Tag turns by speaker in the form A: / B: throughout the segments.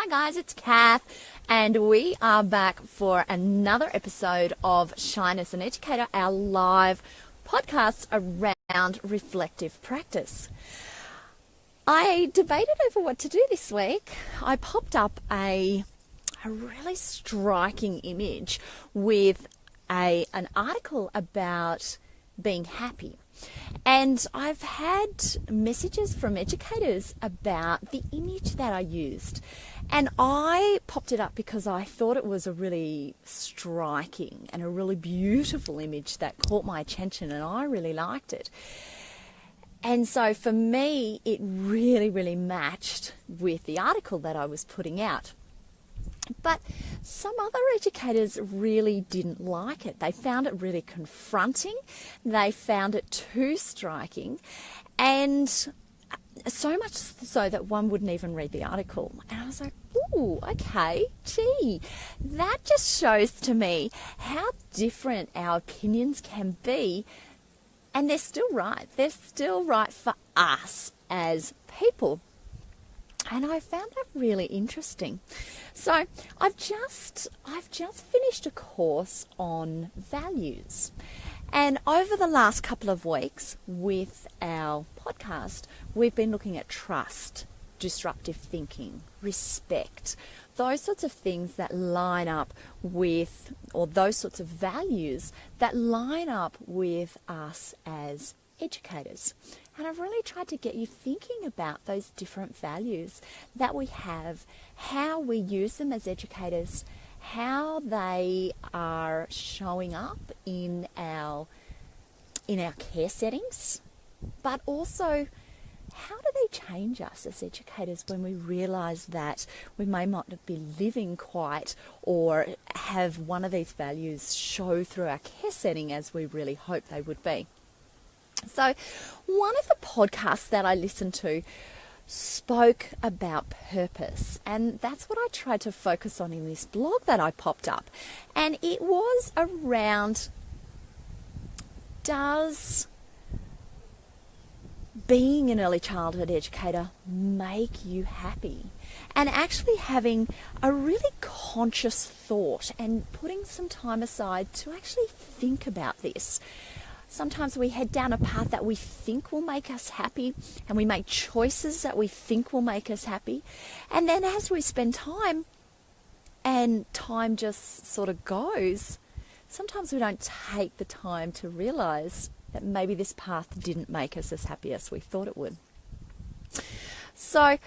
A: Hi guys, it's Kath, and we are back for another episode of Shine as an Educator, our live podcast around reflective practice. I debated over what to do this week. I popped up a really striking image with an article about being happy. And I've had messages from educators about the image that I used. And I popped it up because I thought it was a really striking and a really beautiful image that caught my attention, and I really liked it. And so for me, it really matched with the article that I was putting out. But some other educators really didn't like it. They found it really confronting. They found it too striking. And so much so that one wouldn't even read the article. And I was like, ooh, okay, gee, that just shows to me how different our opinions can be. And they're still right. They're still right for us as people. And I found that really interesting. So I've just finished a course on values. And over the last couple of weeks with our podcast, we've been looking at trust, disruptive thinking, respect, those sorts of things that line up with, or those sorts of values that line up with us as educators. And I've really tried to get you thinking about those different values that we have, how we use them as educators, how they are showing up in our care settings, but also how do they change us as educators when we realise that we may not be living quite or have one of these values show through our care setting as we really hope they would be. So one of the podcasts that I listened to spoke about purpose, and that's what I tried to focus on in this blog that I popped up. And it was around, does being an early childhood educator make you happy? And actually having a really conscious thought and putting some time aside to actually think about this. Sometimes we head down a path that we think will make us happy, and we make choices that we think will make us happy. And then as we spend time, and time just sort of goes, sometimes we don't take the time to realise that maybe this path didn't make us as happy as we thought it would. So,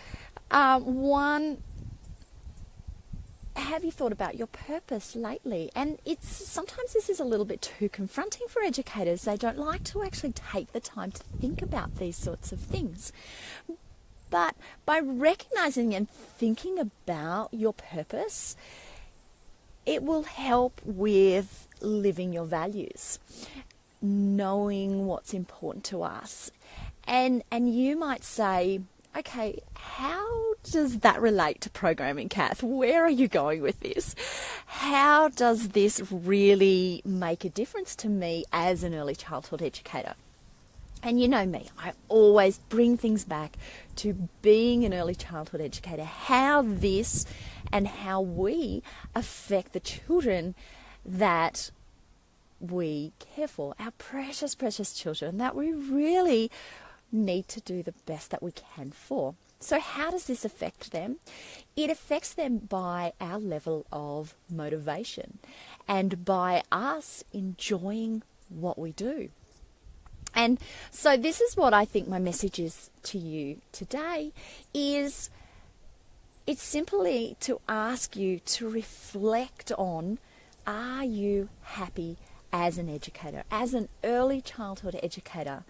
A: have you thought about your purpose lately? And sometimes this is a little bit too confronting for educators. They don't like to actually take the time to think about these sorts of things. But by recognizing and thinking about your purpose, it will help with living your values, knowing what's important to us. And you might say, okay, how does that relate to programming, Kath? Where are you going with this? How does this really make a difference to me as an early childhood educator? And you know me, I always bring things back to being an early childhood educator, how this and how we affect the children that we care for, our precious, precious children that we really need to do the best that we can for. So how does this affect them? It affects them by our level of motivation and by us enjoying what we do. And so this is what I think my message is to you today is it's simply to ask you to reflect on, are you happy as an educator, as an early childhood educator?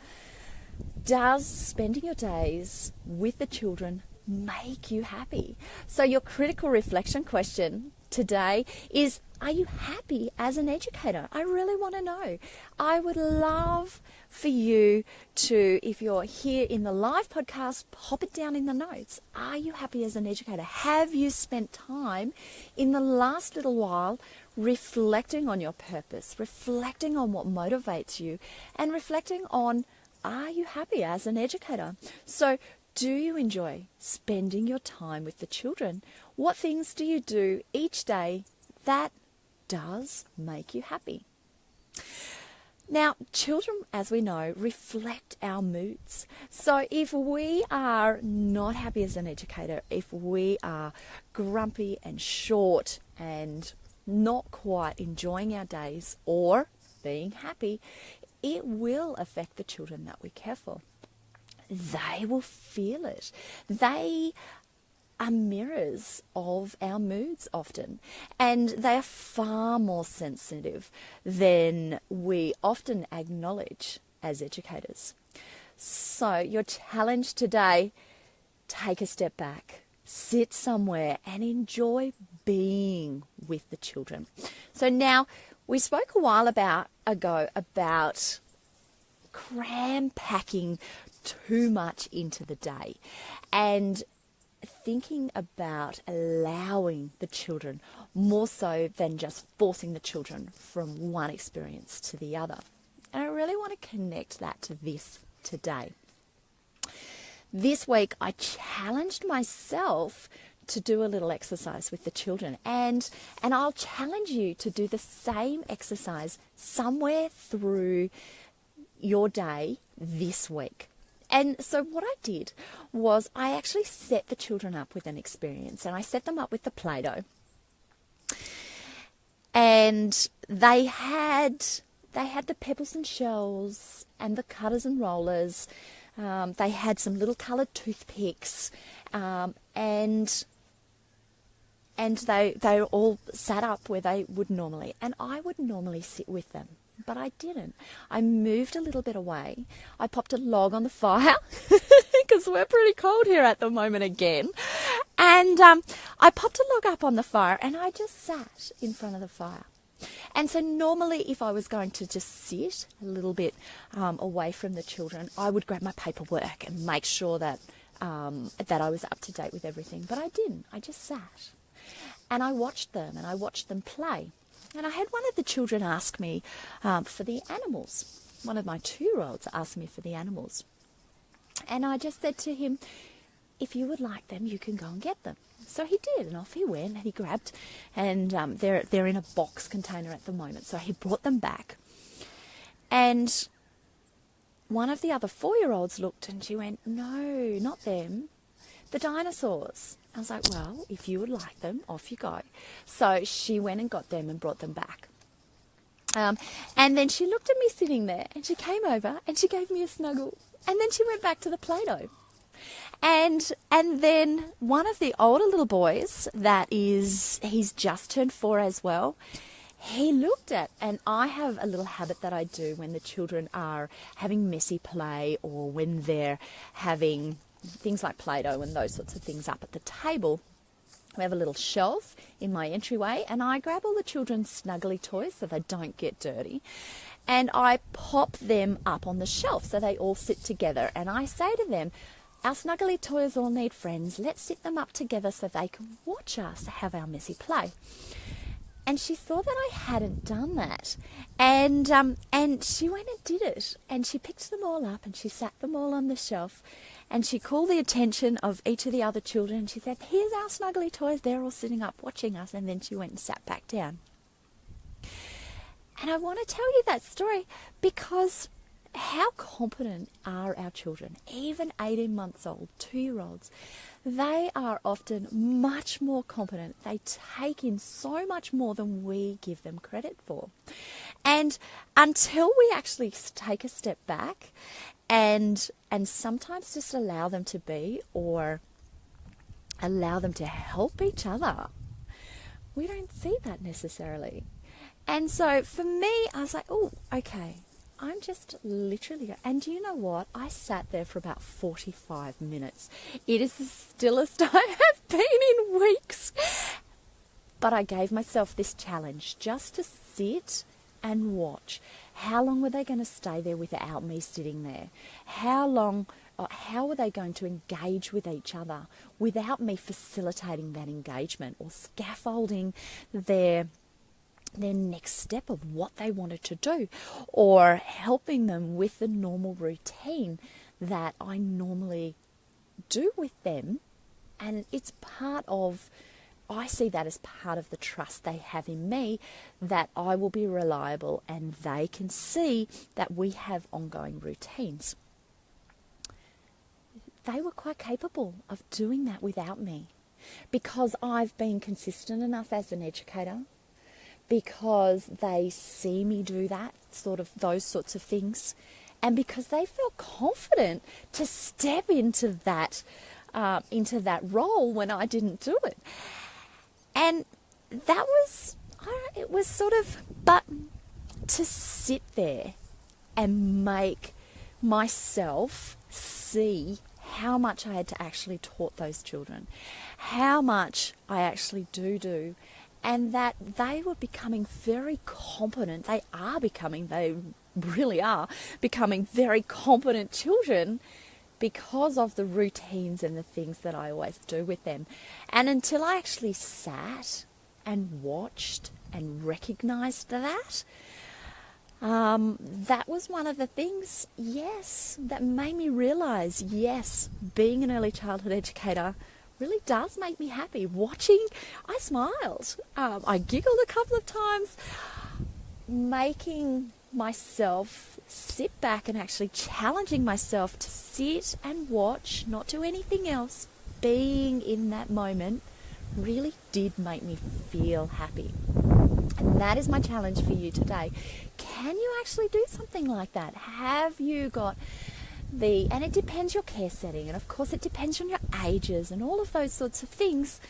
A: Does spending your days with the children make you happy? So your critical reflection question today is, are you happy as an educator? I really want to know. I would love for you to, if you're here in the live podcast, pop it down in the notes. Are you happy as an educator? Have you spent time in the last little while reflecting on your purpose, reflecting on what motivates you, and reflecting on, are you happy as an educator? So Do you enjoy spending your time with the children? What things do you do each day that does make you happy? Now, children, as we know, reflect our moods. So if we are not happy as an educator, if we are grumpy and short and not quite enjoying our days or being happy, it will affect the children that we care for. They will feel it. They are mirrors of our moods often, and they are far more sensitive than we often acknowledge as educators. So your challenge today, take a step back, sit somewhere and enjoy being with the children. So now, we spoke a while ago about cram-packing too much into the day and thinking about allowing the children more so than just forcing the children from one experience to the other. And I really want to connect that to this today. This week I challenged myself to do a little exercise with the children, and I'll challenge you to do the same exercise somewhere through your day this week. And so what I did was I actually set the children up with an experience, and I set them up with the Play-Doh. And they had the pebbles and shells and the cutters and rollers. They had some little coloured toothpicks, and they were all sat up where they would normally. And I would normally sit with them, but I didn't. I moved a little bit away. I popped a log on the fire because we're pretty cold here at the moment again. And I popped a log up on the fire and I just sat in front of the fire. And so normally if I was going to just sit a little bit away from the children, I would grab my paperwork and make sure that that I was up to date with everything. But I didn't. I just sat. And I watched them and I watched them play. And I had one of the children ask me for the animals. One of my 2-year-olds asked me for the animals. And I just said to him, if you would like them, you can go and get them. So he did, and off he went, and he grabbed, and they're in a box container at the moment. So he brought them back. And one of the other 4-year-olds looked and she went, no, not them, the dinosaurs. I was like, well, if you would like them, off you go. So she went and got them and brought them back. And then she looked at me sitting there and she came over and she gave me a snuggle. And then she went back to the Play-Doh. And then one of the older little boys he's just turned 4 as well, he looked at, and I have a little habit that I do when the children are having messy play or when they're having things like Play-Doh and those sorts of things up at the table. We have a little shelf in my entryway, and I grab all the children's snuggly toys so they don't get dirty, and I pop them up on the shelf so they all sit together. And I say to them, our snuggly toys all need friends. Let's sit them up together so they can watch us have our messy play. And she saw that I hadn't done that. And she went and did it. And she picked them all up and she sat them all on the shelf. And she called the attention of each of the other children. And she said, here's our snuggly toys. They're all sitting up watching us. And then she went and sat back down. And I want to tell you that story because how competent are our children? Even 18 months old, 2-year-olds. They are often much more competent. They take in so much more than we give them credit for. And until we actually take a step back and sometimes just allow them to be or allow them to help each other, we don't see that necessarily. And so for me, I was like, oh, okay. I'm just literally, and you know what? I sat there for about 45 minutes. It is the stillest I have been in weeks. But I gave myself this challenge just to sit and watch. How long were they going to stay there without me sitting there? How were they going to engage with each other without me facilitating that engagement or scaffolding their next step of what they wanted to do, or helping them with the normal routine that I normally do with them, and it's part of, I see that as part of the trust they have in me, that I will be reliable and they can see that we have ongoing routines. They were quite capable of doing that without me, because I've been consistent enough as an educator, because they see me do that, those sorts of things, and because they feel confident to step into that role when I didn't do it. And that was, it was but to sit there and make myself see how much I had to actually taught those children, how much I actually do, and that they were becoming very competent. They really are becoming very competent children because of the routines and the things that I always do with them. And until I actually sat and watched and recognized that, that was one of the things, yes, that made me realize, yes, being an early childhood educator really does make me happy. Watching, I smiled. I giggled a couple of times, making myself sit back and actually challenging myself to sit and watch, not do anything else, being in that moment really did make me feel happy. And that is my challenge for you today. Can you actually do something like that? Have you got and it depends your care setting, and of course it depends on your ages and all of those sorts of things,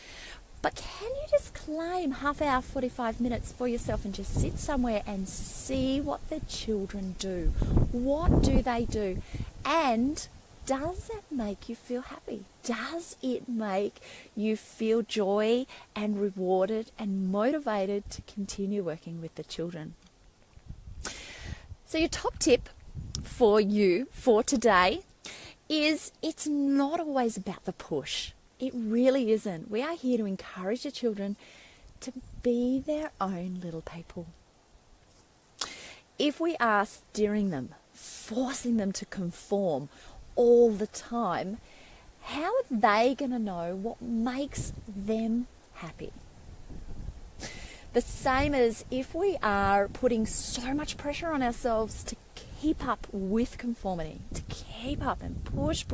A: but can you just claim half hour, 45 minutes for yourself and just sit somewhere and see what the children do? What do they do? And does that make you feel happy? Does it make you feel joy and rewarded and motivated to continue working with the children? So your top tip for you for today is, it's not always about the push. It really isn't. We are here to encourage the children to be their own little people. If we are steering them, forcing them to conform all the time, how are they going to know what makes them happy? The same as if we are putting so much pressure on ourselves to keep up with conformity, to keep up and push.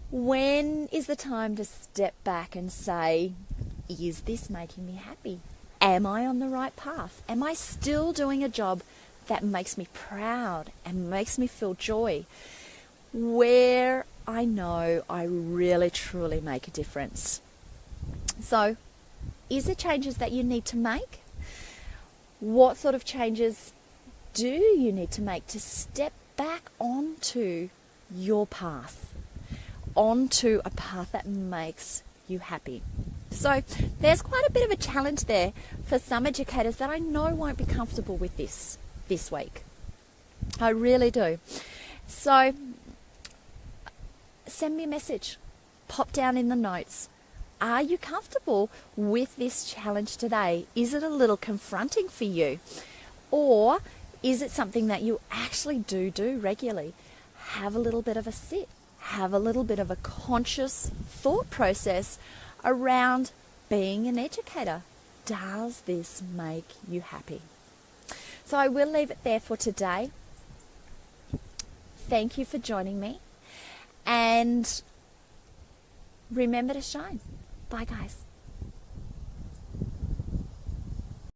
A: When is the time to step back and say, is this making me happy? Am I on the right path? Am I still doing a job that makes me proud and makes me feel joy? Where I know I really truly make a difference. So, is there changes that you need to make? What sort of changes do you need to make to step back onto your path, onto a path that makes you happy? So there's quite a bit of a challenge there for some educators that I know won't be comfortable with this week. I really do. So send me a message, pop down in the notes. Are you comfortable with this challenge today? Is it a little confronting for you? Or is it something that you actually do regularly? Have a little bit of a sit. Have a little bit of a conscious thought process around being an educator. Does this make you happy? So I will leave it there for today. Thank you for joining me. And remember to shine. Bye, guys.